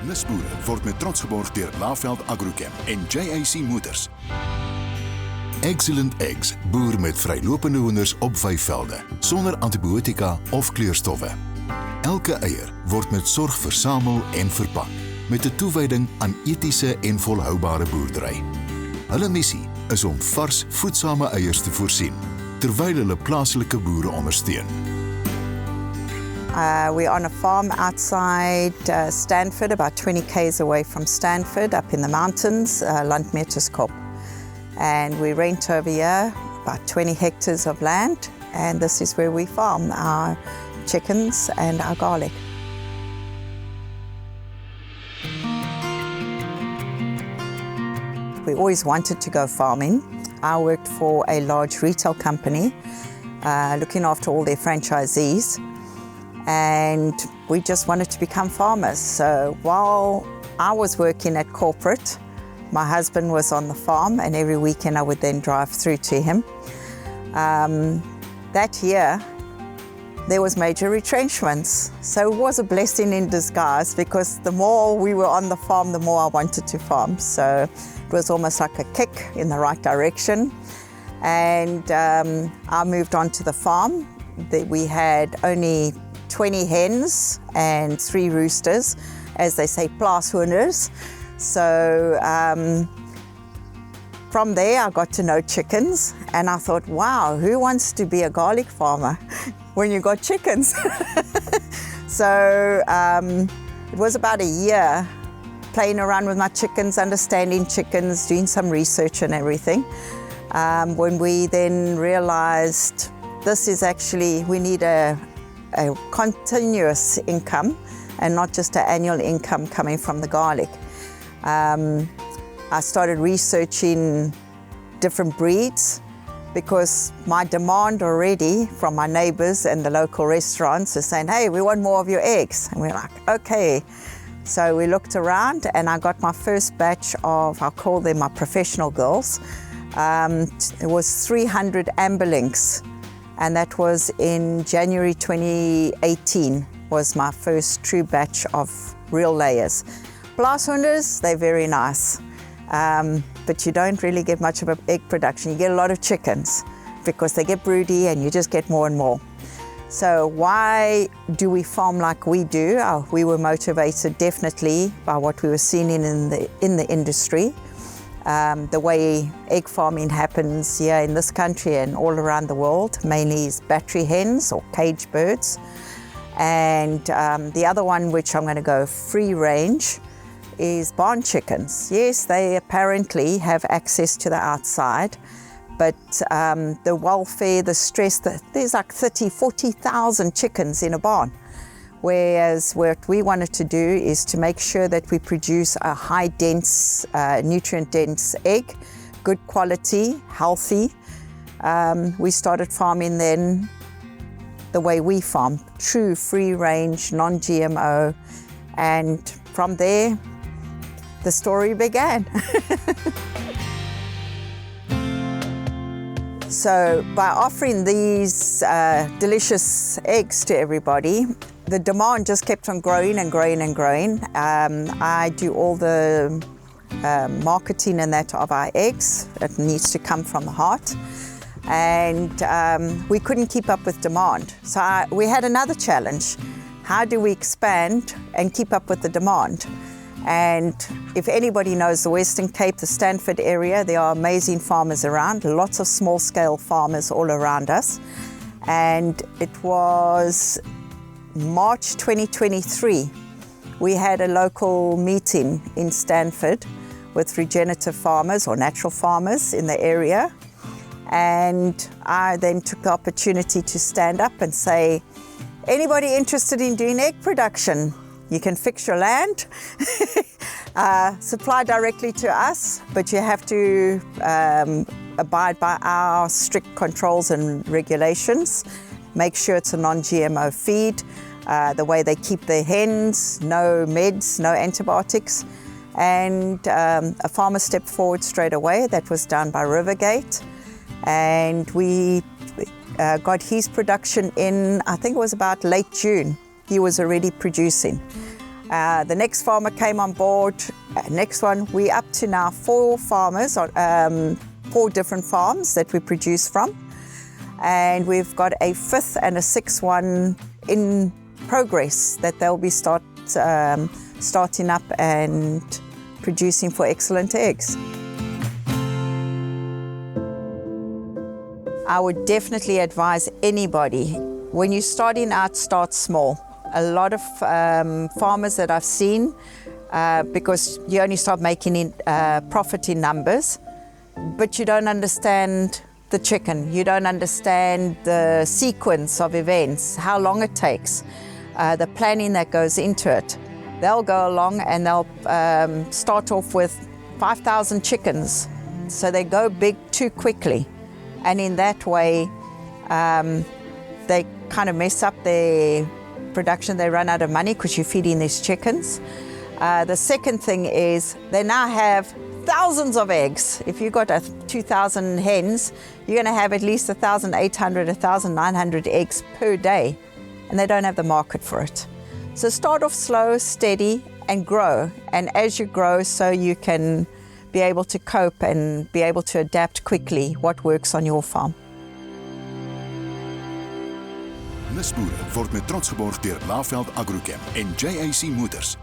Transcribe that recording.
Nisboere word met trots geborg deur Laveld Agrochem en JAC Motors. Eggcellent Eggs boer met vrylopende hoenders op weivelde, sonder antibiotika of kleurstowwe. Elke eier word met sorg versamel en verpak, met 'n toewyding aan etiese en volhoubare boerdery. Hulle missie is om vars, voedsame eiers te voorsien, terwyl hulle plaaslike boere ondersteun. We're on a farm outside Stanford, about 20 k's away from Stanford, up in the mountains, Landmeterskop. And we rent over here about 20 hectares of land, and this is where we farm our chickens and our garlic. We always wanted to go farming. I worked for a large retail company, looking after all their franchisees, and we just wanted to become farmers. So while I was working at corporate, my husband was on the farm, and every weekend I would then drive through to him. That year, there was major retrenchments. So it was a blessing in disguise, because the more we were on the farm, the more I wanted to farm. So it was almost like a kick in the right direction. And I moved on to the farm. We had only 20 hens and 3 roosters, as they say, plaashoenders. So from there, I got to know chickens, and I thought, wow, who wants to be a garlic farmer when you got chickens? So it was about a year playing around with my chickens, understanding chickens, doing some research and everything, when we then realized this is actually, we need a continuous income and not just an annual income coming from the garlic. I started researching different breeds, because my demand already from my neighbors and the local restaurants is saying, hey, we want more of your eggs. And we're like, okay. So we looked around, and I got my first batch of, I'll call them my professional girls. It was 300 amberlinks, and that was in January 2018 was my first true batch of real layers. Plaashoenders, they're very nice, but you don't really get much of an egg production. You get a lot of chickens because they get broody and you just get more and more. So why do we farm like we do? We were motivated definitely by what we were seeing in the industry. The way egg farming happens here in this country and all around the world, mainly is battery hens or cage birds. And the other one, which I'm going to go free range, is barn chickens. Yes, they apparently have access to the outside, but the welfare, the stress, there's like 30, 40,000 chickens in a barn. Whereas what we wanted to do is to make sure that we produce a high dense, nutrient dense egg, good quality, healthy. We started farming then the way we farm, true free range, non-GMO, and from there, the story began. So by offering these delicious eggs to everybody, the demand just kept on growing and growing and growing. I do all the marketing and that of our eggs. It needs to come from the heart. And we couldn't keep up with demand. So we had another challenge. How do we expand and keep up with the demand? And if anybody knows the Western Cape, the Stanford area, there are amazing farmers around, lots of small-scale farmers all around us. And it was March 2023, we had a local meeting in Stanford with regenerative farmers or natural farmers in the area. And I then took the opportunity to stand up and say, anybody interested in doing egg production? You can fix your land, supply directly to us, but you have to abide by our strict controls and regulations. Make sure it's a non-GMO feed, the way they keep their hens, no meds, no antibiotics. And a farmer stepped forward straight away. That was done by Rivergate. And we got his production in, I think it was about late June. He was already producing. The next farmer came on board. Next one, we up to now 4 farmers, 4 different farms that we produce from. And we've got a 5th and a 6th one in progress that they'll be starting up and producing for Eggcellent eggs. I would definitely advise anybody, when you're starting out, start small. A lot of farmers that I've seen, because you only start making profit in numbers, but you don't understand the chicken, you don't understand the sequence of events, how long it takes, the planning that goes into it. They'll go along and they'll start off with 5,000 chickens, so they go big too quickly. And in that way, they kind of mess up their production. They run out of money because you're feeding these chickens. The second thing is they now have thousands of eggs. If you've got 2,000 hens, you're going to have at least 1,800, 1,900 eggs per day, and they don't have the market for it. So start off slow, steady, and grow. And as you grow, so you can be able to cope and be able to adapt quickly what works on your farm. Nisboere word met trots geborg deur Laveld Agrochem en JAC Motors.